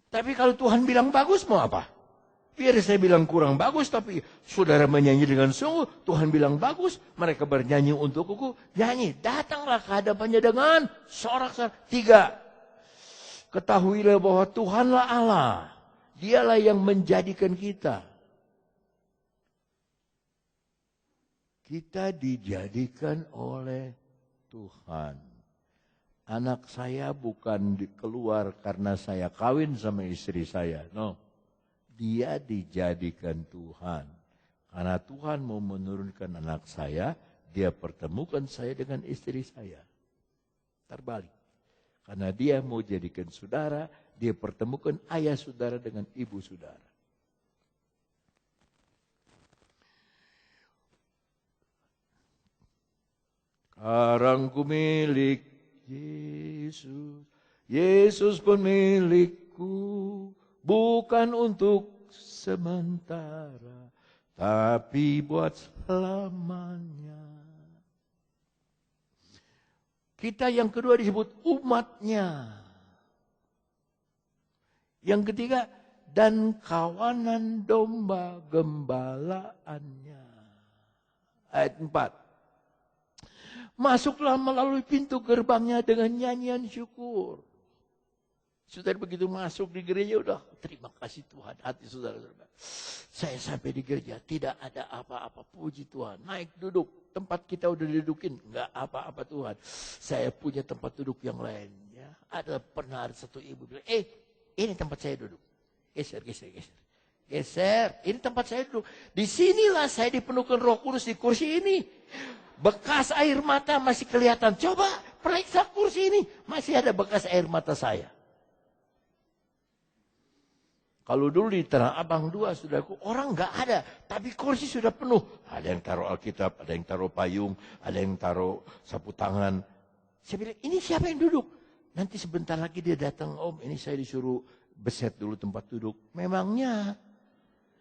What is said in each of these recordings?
Tapi kalau Tuhan bilang bagus, mau apa? Biar saya bilang kurang bagus, tapi saudara menyanyi dengan sungguh. Tuhan bilang bagus, mereka bernyanyi untukku. Nyanyi, datanglah ke hadapannya dengan sorak-sorak. 3. Ketahuilah bahwa Tuhanlah Allah. Dialah yang menjadikan kita. Kita dijadikan oleh Tuhan. Anak saya bukan keluar karena saya kawin sama istri saya. No. Dia dijadikan Tuhan. Karena Tuhan mau menurunkan anak saya, dia pertemukan saya dengan istri saya. Terbalik. Karena dia mau jadikan saudara, dia pertemukan ayah saudara dengan ibu saudara. Sekarang ku milik Yesus, Yesus pun milikku. Bukan untuk sementara, tapi buat selamanya. Kita yang kedua disebut umatnya. Yang ketiga, dan kawanan domba gembalaannya. Ayat 4. Masuklah melalui pintu gerbangnya dengan nyanyian syukur. Saudara begitu masuk di gereja, udah terima kasih Tuhan. Hati saudara-saudara. Saya sampai di gereja, tidak ada apa-apa. Puji Tuhan. Naik duduk. Tempat kita udah didudukin. Enggak apa-apa Tuhan. Saya punya tempat duduk yang lain. Ya. Pernah ada satu ibu bilang, ini tempat saya duduk. Geser. Geser. Ini tempat saya duduk. Disinilah saya dipenuhkan Roh Kudus di kursi ini. Bekas air mata masih kelihatan. Coba periksa kursi ini. Masih ada bekas air mata saya. Kalau dulu di Tanah Abang 2, saudaraku, orang nggak ada. Tapi kursi sudah penuh. Ada yang taruh Alkitab, ada yang taruh payung, ada yang taruh sapu tangan. Saya bilang, ini siapa yang duduk? Nanti sebentar lagi dia datang, Om, ini saya disuruh beset dulu tempat duduk. Memangnya,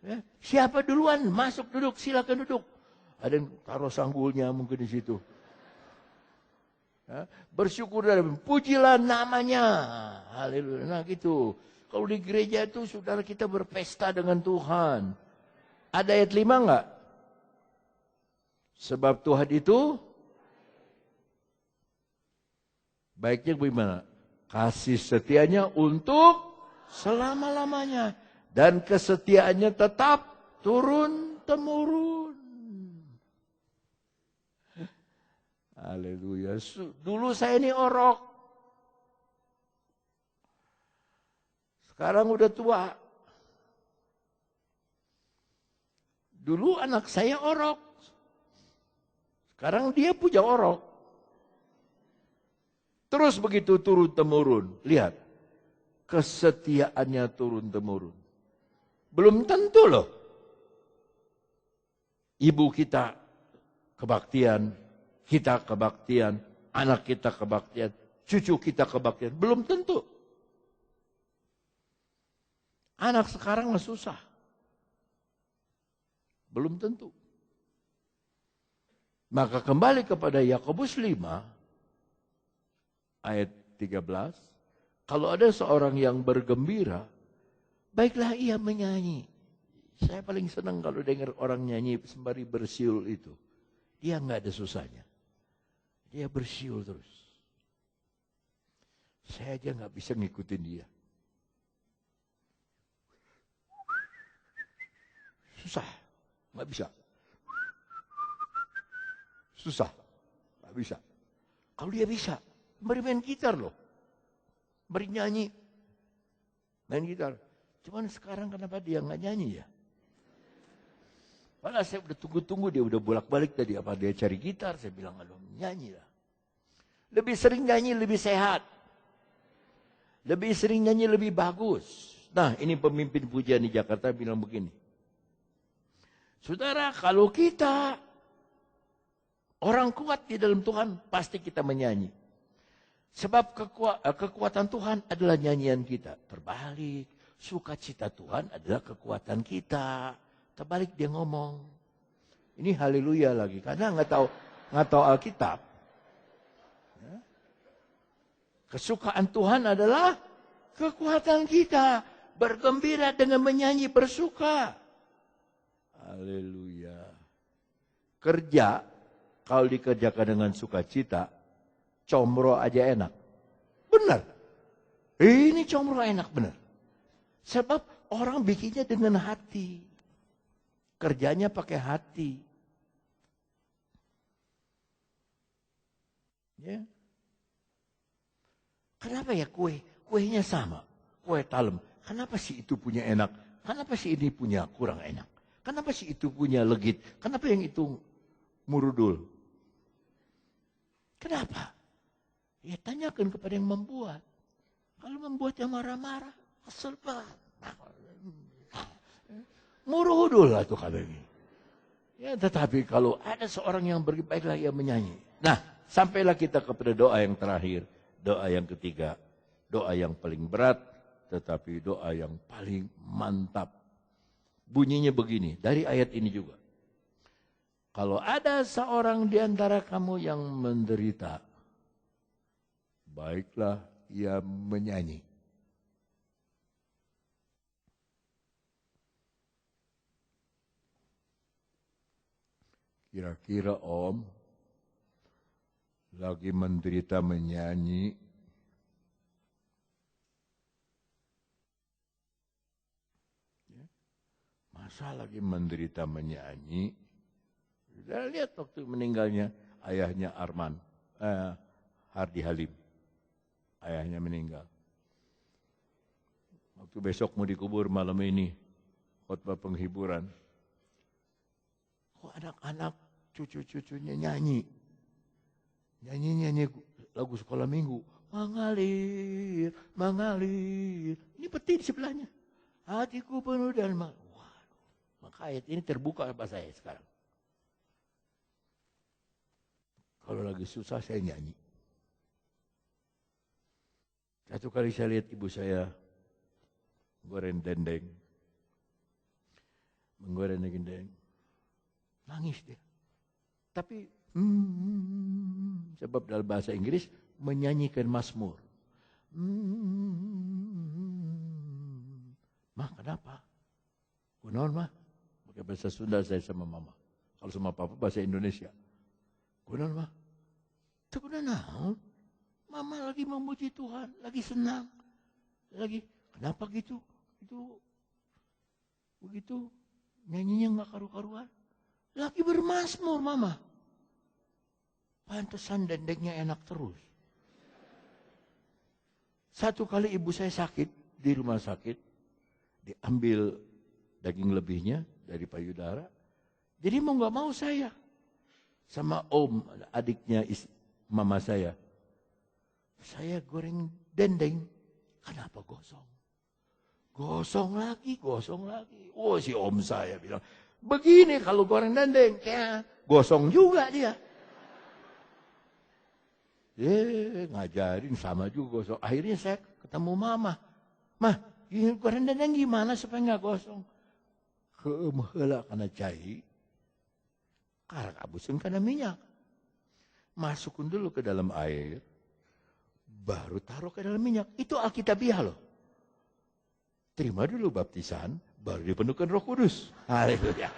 ya, siapa duluan? Masuk duduk, silakan duduk. Ada yang taruh sanggulnya mungkin di situ. Ya, bersyukur dan pujilah namanya. Haleluya. Nah gitu. Kalau di gereja itu saudara kita berpesta dengan Tuhan. Ada ayat 5 enggak? Sebab Tuhan itu baiknya bagaimana? Kasih setianya untuk selama-lamanya. Dan kesetiaannya tetap turun-temurun. Haleluya. Dulu saya ini orok. Sekarang udah tua. Dulu anak saya orok. Sekarang dia punya orok. Terus begitu turun-temurun. Lihat. Kesetiaannya turun-temurun. Belum tentu loh. Ibu kita kebaktian. Kita kebaktian. Anak kita kebaktian. Cucu kita kebaktian. Belum tentu. Anak sekarang mah susah. Belum tentu. Maka kembali kepada Yakobus 5 ayat 13. Kalau ada seorang yang bergembira, baiklah ia menyanyi. Saya paling senang kalau dengar orang nyanyi sembari bersiul itu. Dia enggak ada susahnya. Dia bersiul terus. Saya aja enggak bisa ngikutin dia. Susah, nggak bisa. Susah, nggak bisa. Kalau dia bisa, beri main gitar loh. Beri nyanyi, main gitar. Cuman sekarang kenapa dia nggak nyanyi ya? Malah saya udah tunggu-tunggu, dia udah bolak-balik tadi. Apa dia cari gitar? Saya bilang, aduh nyanyi lah. Lebih sering nyanyi, lebih sehat. Lebih sering nyanyi, lebih bagus. Nah ini pemimpin pujian di Jakarta bilang begini. Saudara, kalau kita orang kuat di dalam Tuhan, pasti kita menyanyi. Sebab kekuatan Tuhan adalah nyanyian kita. Terbalik, sukacita Tuhan adalah kekuatan kita. Terbalik dia ngomong. Ini haleluya lagi, karena nggak tahu Alkitab. Kesukaan Tuhan adalah kekuatan kita. bergembira dengan menyanyi, bersuka. Haleluya. Kerja, kalau dikerjakan dengan sukacita, comro aja enak. Benar. Ini comro enak benar. Sebab orang bikinnya dengan hati. Kerjanya pakai hati. Ya. Kenapa ya kuenya sama? Kue talem. Kenapa sih itu punya enak? Kenapa sih ini punya kurang enak? Kenapa sih itu punya legit? Kenapa yang itu murudul? Kenapa? Ya tanyakan kepada yang membuat. Kalau membuatnya marah-marah, kesel banget. Murudul lah tuh kami. Ya, tetapi kalau ada seorang yang baiklah ia menyanyi. Nah, sampailah kita kepada doa yang terakhir. Doa yang ketiga. Doa yang paling berat, tetapi doa yang paling mantap. Bunyinya begini, dari ayat ini juga. Kalau ada seorang di antara kamu yang menderita, baiklah ia menyanyi. Kira-kira Om lagi menderita menyanyi, masa lagi menderita menyanyi? Sudah lihat waktu meninggalnya ayahnya Arman, Hardi Halim, ayahnya meninggal. Waktu besok mau dikubur malam ini, khotbah penghiburan. Kok anak-anak cucu-cucunya nyanyi lagu sekolah minggu. Mengalir, mengalir. Ini peti di sebelahnya. Hatiku penuh dan waduh, maka ayat ini terbuka apa saya sekarang. Kalau lagi susah saya nyanyi. Satu kali saya lihat ibu saya goreng dendeng. Menggoreng dendeng. Nangis dia. Tapi sebab dalam bahasa Inggris menyanyikan mazmur. Mah kenapa? Kunaon mah? Pakai bahasa Sunda saya sama mama. Kalau sama papa bahasa Indonesia. Kunaon mah? Itu kunaon? Mama lagi memuji Tuhan, lagi senang. Lagi, kenapa gitu? Itu begitu nyanyinya nggak karu-karuan. Lagi bermazmur mama. Pantesan dendengnya enak terus. Satu kali ibu saya sakit di rumah sakit. Diambil daging lebihnya dari payudara. Jadi mau gak mau saya. Sama om, adiknya mama saya. Saya goreng dendeng. Kenapa gosong? Gosong lagi. Oh si om saya bilang. Begini kalau goreng dendeng, kayak gosong juga dia. Ngajarin sama juga gosong. Akhirnya saya ketemu mama. Mah, goreng dendeng gimana supaya nggak gosong? Heula kana cai. Karena abusin karena minyak. Masukin dulu ke dalam air. Baru taruh ke dalam minyak. Itu Alkitabiah loh. Terima dulu baptisan. Baru dipenuhkan Roh Kudus. Haleluya.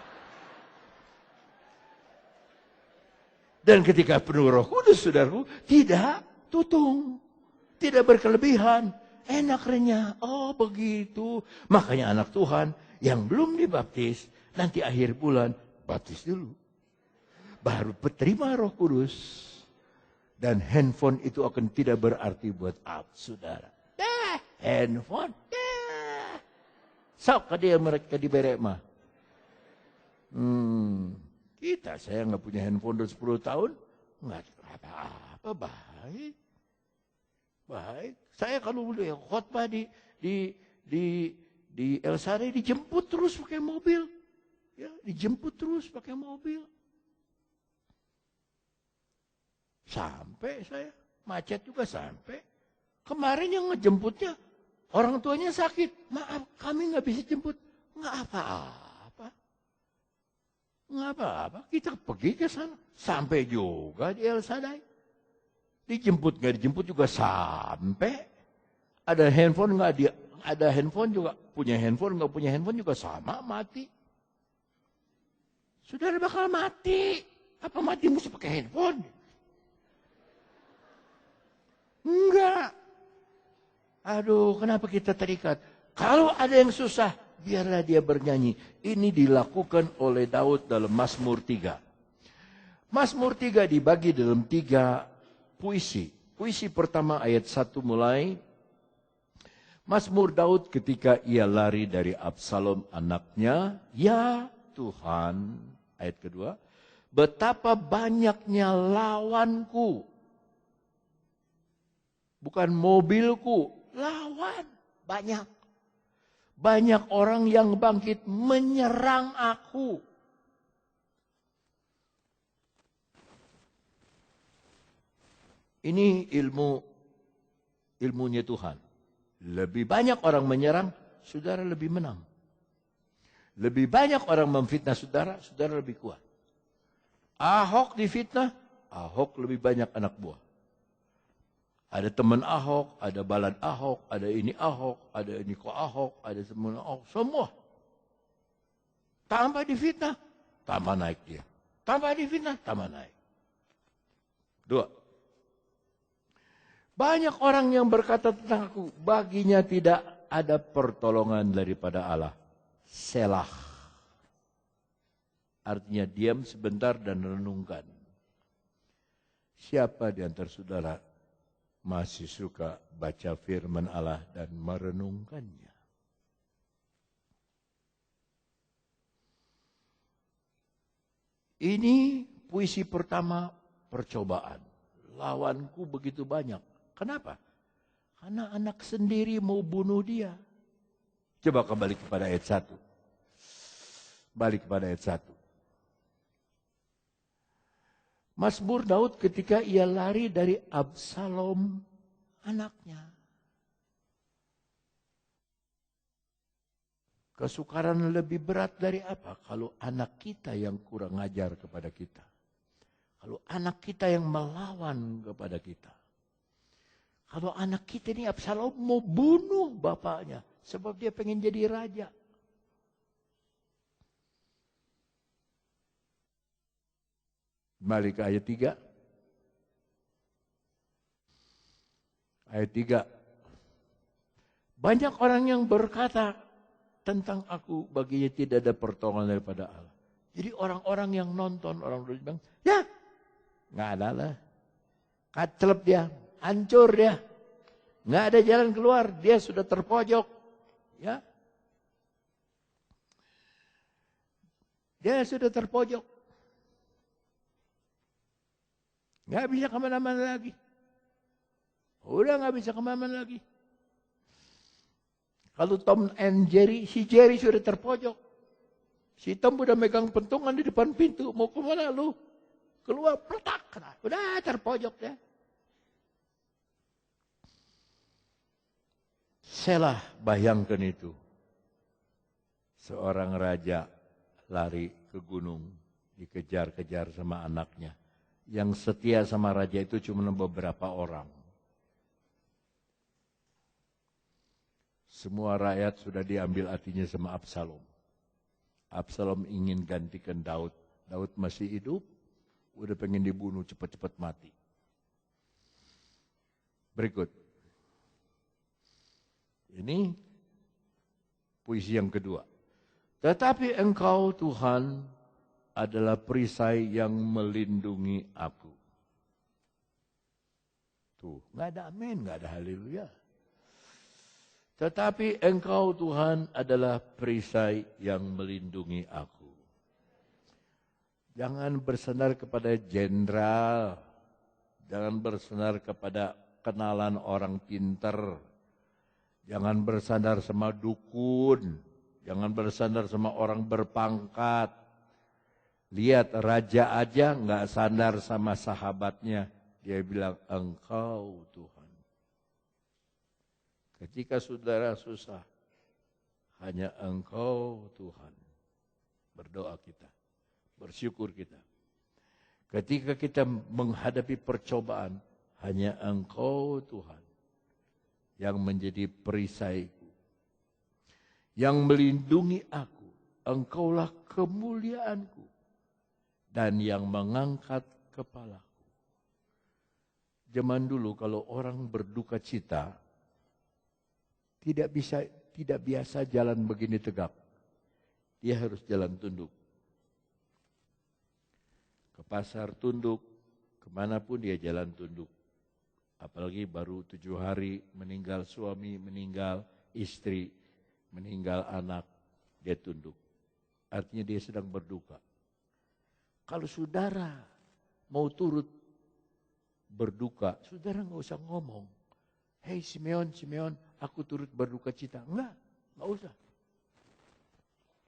Dan ketika penuh Roh Kudus, saudaraku, tidak tutung, tidak berkelebihan, enak renyah. Oh begitu. Makanya anak Tuhan yang belum dibaptis, nanti akhir bulan baptis dulu. Baru terima Roh Kudus. Dan handphone itu akan tidak berarti buat saudara. Handphone. Sok dia mereka diberi mah. Saya nggak punya handphone udah 10 tahun. Nggak apa-apa, baik. Baik. Saya kalau udah khotbah di El Sari dijemput terus pakai mobil. Ya, dijemput terus pakai mobil. Sampai saya, macet juga sampai. Kemarin yang ngejemputnya, orang tuanya sakit. Maaf, kami nggak bisa jemput. Nggak apa-apa. Nggak apa-apa, kita pergi ke sana. Sampai juga di El Sadai. Dijemput, nggak dijemput juga sampai. Ada handphone nggak ada handphone juga, punya handphone, nggak punya handphone juga sama, mati. Saudara bakal mati. Apa mati mesti pakai handphone? Enggak. Aduh, kenapa kita terikat? Kalau ada yang susah, biarlah dia bernyanyi. Ini dilakukan oleh Daud dalam Mazmur 3. Mazmur 3 dibagi dalam 3 puisi. Puisi pertama ayat 1 mulai. Mazmur Daud ketika ia lari dari Absalom anaknya. Ya Tuhan. Ayat kedua. Betapa banyaknya lawanku. Bukan mobilku. Lawan. Banyak. Banyak orang yang bangkit menyerang aku. Ini ilmunya Tuhan. Lebih banyak orang menyerang, saudara lebih menang. Lebih banyak orang memfitnah saudara, saudara lebih kuat. Ahok difitnah, Ahok lebih banyak anak buah. Ada teman Ahok, ada balad Ahok, ada ini Ahok, ada ini kok Ahok, ada semua Ahok, semua. Tambah difitnah, tambah naik dia. Tambah difitnah, tambah naik. 2. Banyak orang yang berkata tentang aku, baginya tidak ada pertolongan daripada Allah. Selah. Artinya diam sebentar dan renungkan. Siapa di antara saudara masih suka baca firman Allah dan merenungkannya? Ini puisi pertama, percobaan. Lawanku begitu banyak. Kenapa? Karena anak sendiri mau bunuh dia. Coba kembali kepada ayat 1. Balik kepada ayat 1. Mazmur Daud ketika ia lari dari Absalom anaknya. Kesukaran lebih berat dari apa? Kalau anak kita yang kurang ajar kepada kita. Kalau anak kita yang melawan kepada kita. Kalau anak kita ini Absalom mau bunuh bapaknya. Sebab dia pengen jadi raja. Balik ke ayat 3. Ayat 3. Banyak orang yang berkata tentang aku baginya tidak ada pertolongan daripada Allah. Jadi orang-orang yang nonton, orang-orang bilang, ya nggak ada lah. Kacelep dia. Hancur dia. Nggak ada jalan keluar. Dia sudah terpojok. Ya. Dia sudah terpojok. Nggak bisa kemana-mana lagi. Udah nggak bisa kemana-mana lagi. Kalau Tom and Jerry, si Jerry sudah terpojok. Si Tom udah megang pentungan di depan pintu. Mau kemana lu? Keluar, peletak. Udah terpojok ya. Selah, bayangkan itu. Seorang raja lari ke gunung, dikejar-kejar sama anaknya. Yang setia sama raja itu cuma beberapa orang. Semua rakyat sudah diambil hatinya sama Absalom. Absalom ingin gantikan Daud. Daud masih hidup, udah pengen dibunuh cepat-cepat mati. Berikut. Ini puisi yang kedua. Tetapi engkau Tuhan adalah perisai yang melindungi aku. Tuh, nggak ada amin, nggak ada haleluya. Tetapi engkau Tuhan adalah perisai yang melindungi aku. Jangan bersandar kepada jenderal. Jangan bersandar kepada kenalan orang pintar. Jangan bersandar sama dukun. Jangan bersandar sama orang berpangkat. Lihat raja aja nggak sandar sama sahabatnya. Dia bilang engkau Tuhan. Ketika saudara susah. Hanya engkau Tuhan. Berdoa kita. Bersyukur kita. Ketika kita menghadapi percobaan. Hanya engkau Tuhan. Yang menjadi perisaiku. yang melindungi aku, Engkaulah kemuliaanku, dan yang mengangkat kepalaku. Zaman dulu kalau orang berduka cita, tidak biasa jalan begini tegap. Dia harus jalan tunduk. Ke pasar tunduk, kemanapun dia jalan tunduk. Apalagi baru 7 hari meninggal suami, meninggal istri, meninggal anak, dia tunduk. Artinya dia sedang berduka. Kalau saudara mau turut berduka, saudara nggak usah ngomong. Hei Simeon, aku turut berduka cita. Enggak usah.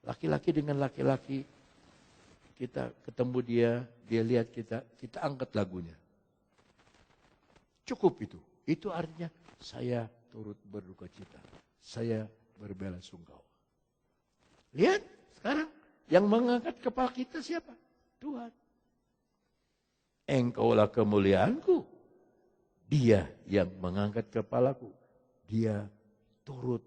Laki-laki dengan laki-laki, kita ketemu dia lihat kita angkat lagunya. Cukup itu. Itu artinya saya turut berduka cita. Saya berbela sungkawa. Lihat sekarang yang mengangkat kepala kita siapa? Tuhan. Engkaulah kemuliaanku. Dia yang mengangkat kepalaku. Dia turut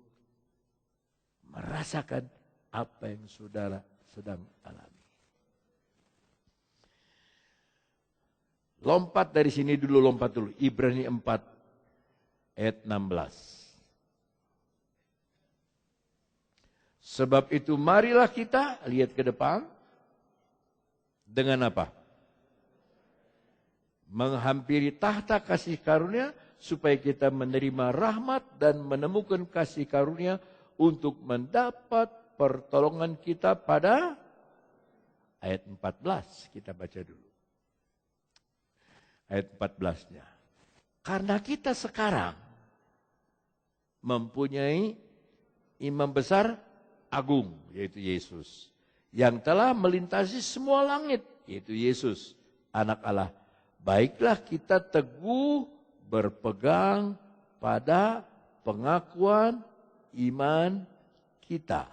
merasakan apa yang saudara sedang alami. Lompat dari sini dulu, lompat dulu. Ibrani 4 ayat 16. Sebab itu marilah kita lihat ke depan. Dengan apa? Menghampiri tahta kasih karunia supaya kita menerima rahmat dan menemukan kasih karunia untuk mendapat pertolongan kita pada ayat 14. Kita baca dulu. Ayat 14-nya. Karena kita sekarang mempunyai imam besar agung, yaitu Yesus, yang telah melintasi semua langit, yaitu Yesus, anak Allah. Baiklah kita teguh berpegang pada pengakuan iman kita.